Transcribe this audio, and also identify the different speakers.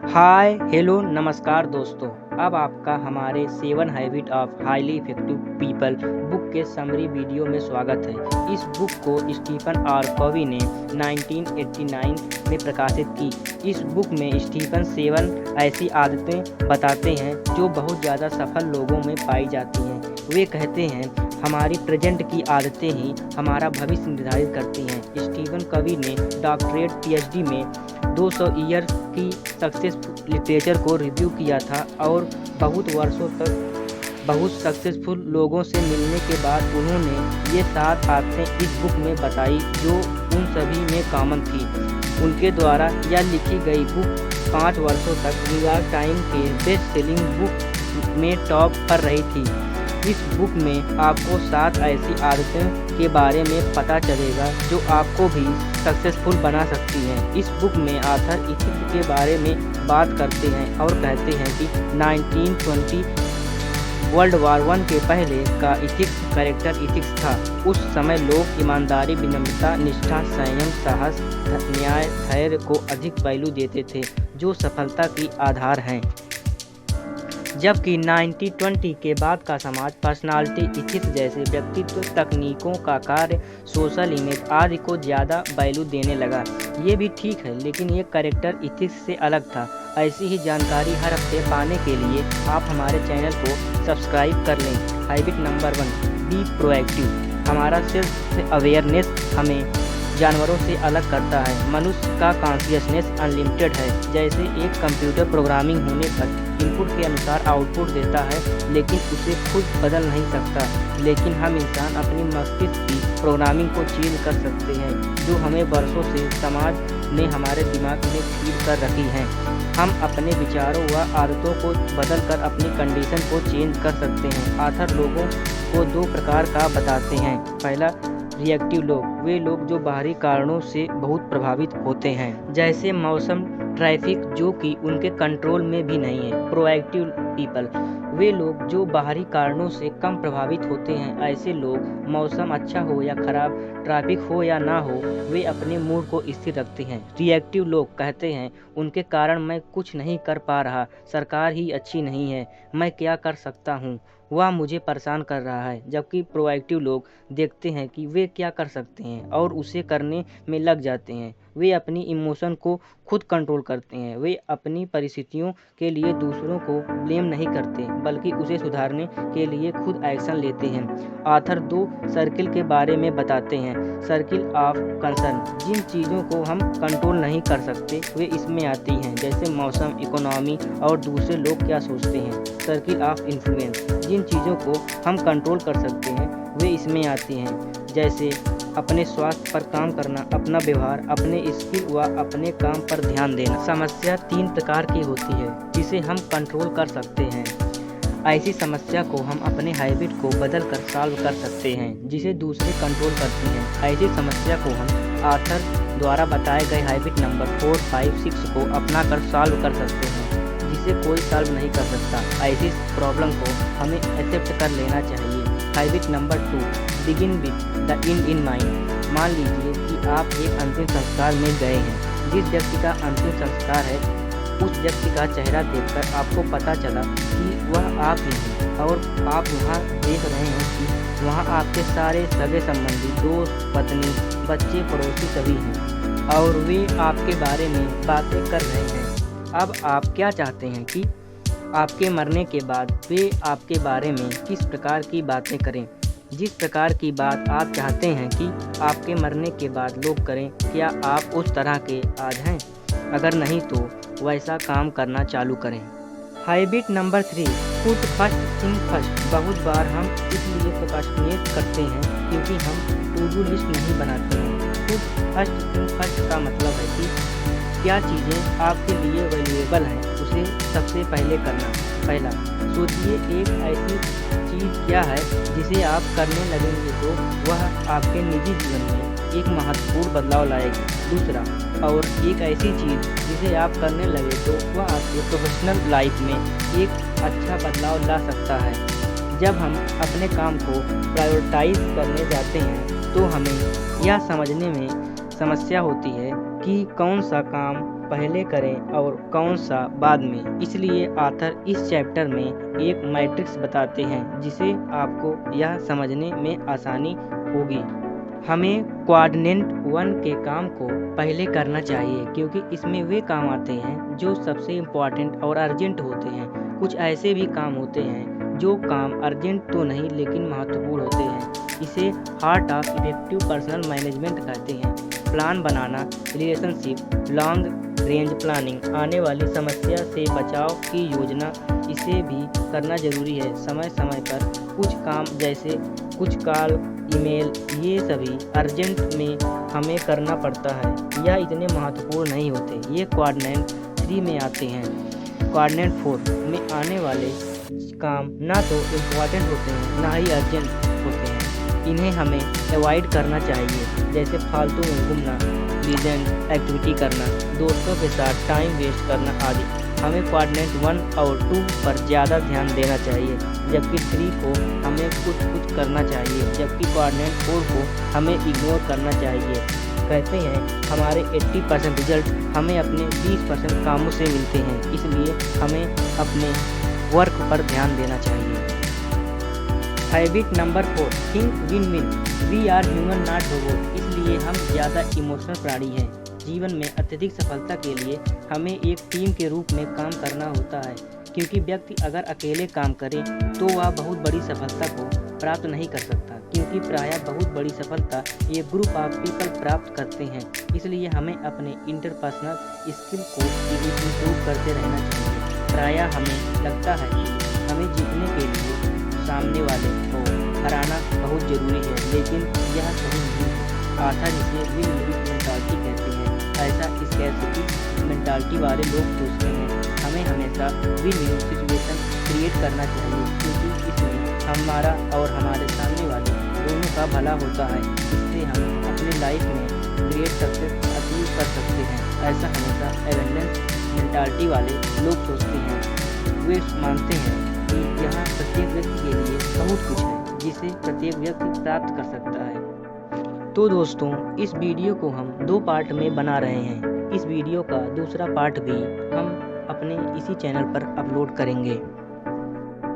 Speaker 1: Hi hello नमस्कार दोस्तों। अब आपका हमारे 7 habit of highly effective people book के समरी वीडियो में स्वागत है। इस बुक को स्टीफन आर कवी ने 1989 में प्रकाशित की। इस बुक में स्टीफन 7 ऐसी आदतें बताते हैं जो बहुत ज़्यादा सफल लोगों में पाई जाती हैं। वे कहते हैं हमारी प्रेजेंट की आदतें ही हमारा भविष्य निर्धारित करती हैं। स्टीफन कवी ने डॉक्टरेट पीएचडी में 200 ईयर की सक्सेसफुल लिटरेचर को रिव्यू किया था और बहुत वर्षों तक बहुत सक्सेसफुल लोगों से मिलने के बाद उन्होंने ये 7 आदतें इस बुक में बताई जो उन सभी में कॉमन थी। उनके द्वारा यह लिखी गई बुक 5 वर्षों तक न्यूयॉर्क टाइम के बेस्ट सेलिंग बुक में टॉप पर रही थी। इस बुक में आपको 7 ऐसी आदतें के बारे में पता चलेगा जो आपको भी सक्सेसफुल बना सकती हैं। इस बुक में ऑथर इथिक्स के बारे में बात करते हैं और कहते हैं कि 1920 वर्ल्ड वार 1 के पहले का इथिक्स कैरेक्टर इथिक्स था। उस समय लोग ईमानदारी, विनम्रता, निष्ठा, संयम, साहस, न्याय, धैर्य को अधिक वैल्यू देते थे जो सफलता की आधार हैं। जबकि 1920 के बाद का समाज पर्सनालिटी इथिक्स जैसे व्यक्तित्व, तकनीकों का कार्य, सोशल इमेज आदि को ज़्यादा वैल्यू देने लगा। ये भी ठीक है, लेकिन ये कैरेक्टर इथिक्स से अलग था। ऐसी ही जानकारी हर हफ्ते पाने के लिए आप हमारे चैनल को सब्सक्राइब कर लें। Habit number 1, be proactive. हमारा सेल्फ अवेयरनेस हमें जानवरों से अलग करता है। मनुष्य का कॉन्शियसनेस अनलिमिटेड है। जैसे एक कंप्यूटर प्रोग्रामिंग होने पर इनपुट के अनुसार आउटपुट देता है, लेकिन उसे खुद बदल नहीं सकता। लेकिन हम इंसान अपनी मस्तिष्क की प्रोग्रामिंग को चेंज कर सकते हैं, जो हमें वर्षों से समाज ने हमारे दिमाग में फीड कर रखी हैं। हम अपने विचारों व आदतों को बदलकर अपनी कंडीशन को चेंज कर सकते हैं। ऑथर लोगों को 2 प्रकार का बताते हैं। पहला, रिएक्टिव लोग, वे लोग जो बाहरी कारणों से बहुत प्रभावित होते हैं, जैसे मौसम, ट्रैफिक, जो कि उनके कंट्रोल में भी नहीं है। प्रोएक्टिव पीपल, वे लोग जो बाहरी कारणों से कम प्रभावित होते हैं। ऐसे लोग मौसम अच्छा हो या खराब, ट्रैफिक हो या ना हो, वे अपने मूड को स्थिर रखते हैं। रिएक्टिव लोग कहते हैं उनके कारण मैं कुछ नहीं कर पा रहा, सरकार ही अच्छी नहीं है, मैं क्या कर सकता हूँ, वह मुझे परेशान कर रहा है। जबकि प्रोएक्टिव लोग देखते हैं कि वे क्या कर सकते हैं और उसे करने में लग जाते हैं। वे अपनी इमोशन को खुद कंट्रोल करते हैं। वे अपनी परिस्थितियों के लिए दूसरों को ब्लेम नहीं करते, बल्कि उसे सुधारने के लिए खुद एक्शन लेते हैं। ऑथर 2 सर्किल के बारे में बताते हैं। सर्किल ऑफ कंसर्न, जिन चीज़ों को हम कंट्रोल नहीं कर सकते वे इसमें आती हैं, जैसे मौसम, इकोनॉमी और दूसरे लोग क्या सोचते हैं। सर्किल ऑफ इन्फ्लुएंस, जिन चीज़ों को हम कंट्रोल कर सकते हैं वे इसमें आती हैं, जैसे अपने स्वास्थ्य पर काम करना, अपना व्यवहार, अपने स्किल व अपने काम पर ध्यान देना। समस्या 3 प्रकार की होती है जिसे हम कंट्रोल कर सकते हैं। ऐसी समस्या को हम अपने हैबिट को बदल कर सॉल्व कर सकते हैं, जिसे दूसरे कंट्रोल करते हैं। ऐसी समस्या को हम ऑथर द्वारा बताए गए हैबिट नंबर 4, 5, 6 को अपना कर सॉल्व कर सकते हैं, जिसे कोई सॉल्व नहीं कर सकता। ऐसी प्रॉब्लम को हमें एक्सेप्ट कर लेना चाहिए। Habit number 2, begin with the and in mind. मान लीजिए कि आप एक अंतिम संस्कार में गए हैं। जिस व्यक्ति का अंतिम संस्कार है, उस व्यक्ति का चेहरा देखकर आपको पता चला कि वह आप ही हैं, और आप वहाँ देख रहे हैं कि वहाँ आपके सारे सगे संबंधी, दोस्त, पत्नी, बच्चे, पड़ोसी सभी हैं और वे आपके बारे में बातें कर रहे हैं। अब आप क्या चाहते हैं कि आपके मरने के बाद वे आपके बारे में किस प्रकार की बातें करें? जिस प्रकार की बात आप चाहते हैं कि आपके मरने के बाद लोग करें, क्या आप उस तरह के आज हैं? अगर नहीं तो वैसा काम करना चालू करें। Habit number 3, put first thing first. बहुत बार हम इसलिए प्रोक्रास्टिनेट करते हैं क्योंकि हम टू डू लिस्ट नहीं बनाते हैं। पुट फर्स्ट थिंग फर्स्ट का मतलब है कि क्या चीज़ें आपके लिए वैल्यूएबल हैं, उसे सबसे पहले करना। पहला, सोचिए एक ऐसी चीज़ क्या है जिसे आप करने लगेंगे तो वह आपके निजी जीवन में एक महत्वपूर्ण बदलाव लाएगी। दूसरा, और एक ऐसी चीज़ जिसे आप करने लगे तो वह आपके प्रोफेशनल लाइफ में एक अच्छा बदलाव ला सकता है। जब हम अपने काम को प्रायोरिटाइज करने जाते हैं तो हमें यह समझने में समस्या होती है कि कौन सा काम पहले करें और कौन सा बाद में। इसलिए ऑथर इस चैप्टर में एक मैट्रिक्स बताते हैं जिसे आपको यह समझने में आसानी होगी। हमें क्वाड्रेंट 1 के काम को पहले करना चाहिए क्योंकि इसमें वे काम आते हैं जो सबसे इम्पोर्टेंट और अर्जेंट होते हैं। कुछ ऐसे भी काम होते हैं जो काम अर्जेंट तो नहीं लेकिन महत्वपूर्ण होते हैं। इसे heart of effective personal management कहते हैं। प्लान बनाना, रिलेशनशिप, लॉन्ग रेंज प्लानिंग, आने वाली समस्या से बचाव की योजना, इसे भी करना जरूरी है। समय समय पर कुछ काम जैसे कुछ कॉल, ईमेल, ये सभी अर्जेंट में हमें करना पड़ता है। यह इतने महत्वपूर्ण नहीं होते। ये क्वाड्रेंट 3 में आते हैं। क्वाड्रेंट 4 में आने वाले काम ना तो इम्पोर्टेंट होते हैं ना ही अर्जेंट होते हैं। इन्हें हमें अवॉइड करना चाहिए, जैसे फालतू में घूमना, लीजेंड एक्टिविटी करना, दोस्तों के साथ टाइम वेस्ट करना आदि। हमें क्वाड्रेंट 1 और 2 पर ज़्यादा ध्यान देना चाहिए, जबकि 3 को हमें कुछ करना चाहिए, जबकि क्वाड्रेंट 4 को हमें इग्नोर करना चाहिए। कहते हैं हमारे 80% रिजल्ट हमें अपने 20% कामों से मिलते हैं, इसलिए हमें अपने वर्क पर ध्यान देना चाहिए। Habit number 4, think win win. We are human not robot, इसलिए हम ज़्यादा इमोशनल प्राणी हैं। जीवन में अत्यधिक सफलता के लिए हमें एक टीम के रूप में काम करना होता है, क्योंकि व्यक्ति अगर अकेले काम करे तो वह बहुत बड़ी सफलता को प्राप्त नहीं कर सकता, क्योंकि प्रायः बहुत बड़ी सफलता एक ग्रुप ऑफ पीपल प्राप्त करते हैं। इसलिए हमें अपने इंटरपर्सनल स्किल को इम्प्रूव करते रहना चाहिए। प्रायः हमें लगता है कि हमें जीतने के लिए सामने वाले को हराना बहुत ज़रूरी है, लेकिन यह सही नहीं है। ऑथर इसे विन लूज मेंटालिटी कहते हैं। ऐसा स्कैर्सिटी मेंटालिटी वाले लोग सोचते हैं। हमें हमेशा विन विन सिचुएशन क्रिएट करना चाहिए, क्योंकि इसमें हमारा और हमारे सामने वाले दोनों का भला होता है। इससे हम अपनी लाइफ में ग्रेट सक्सेस अचीव कर सकते हैं। ऐसा हमेशा एबंडेंस मेंटालिटी वाले लोग सोचते हैं। वे मानते हैं कि यहाँ प्रत्येक व्यक्ति के लिए बहुत कुछ है जिसे प्रत्येक व्यक्ति प्राप्त कर सकता है। तो दोस्तों, इस वीडियो को हम 2 पार्ट में बना रहे हैं। इस वीडियो का दूसरा पार्ट भी हम अपने इसी चैनल पर अपलोड करेंगे।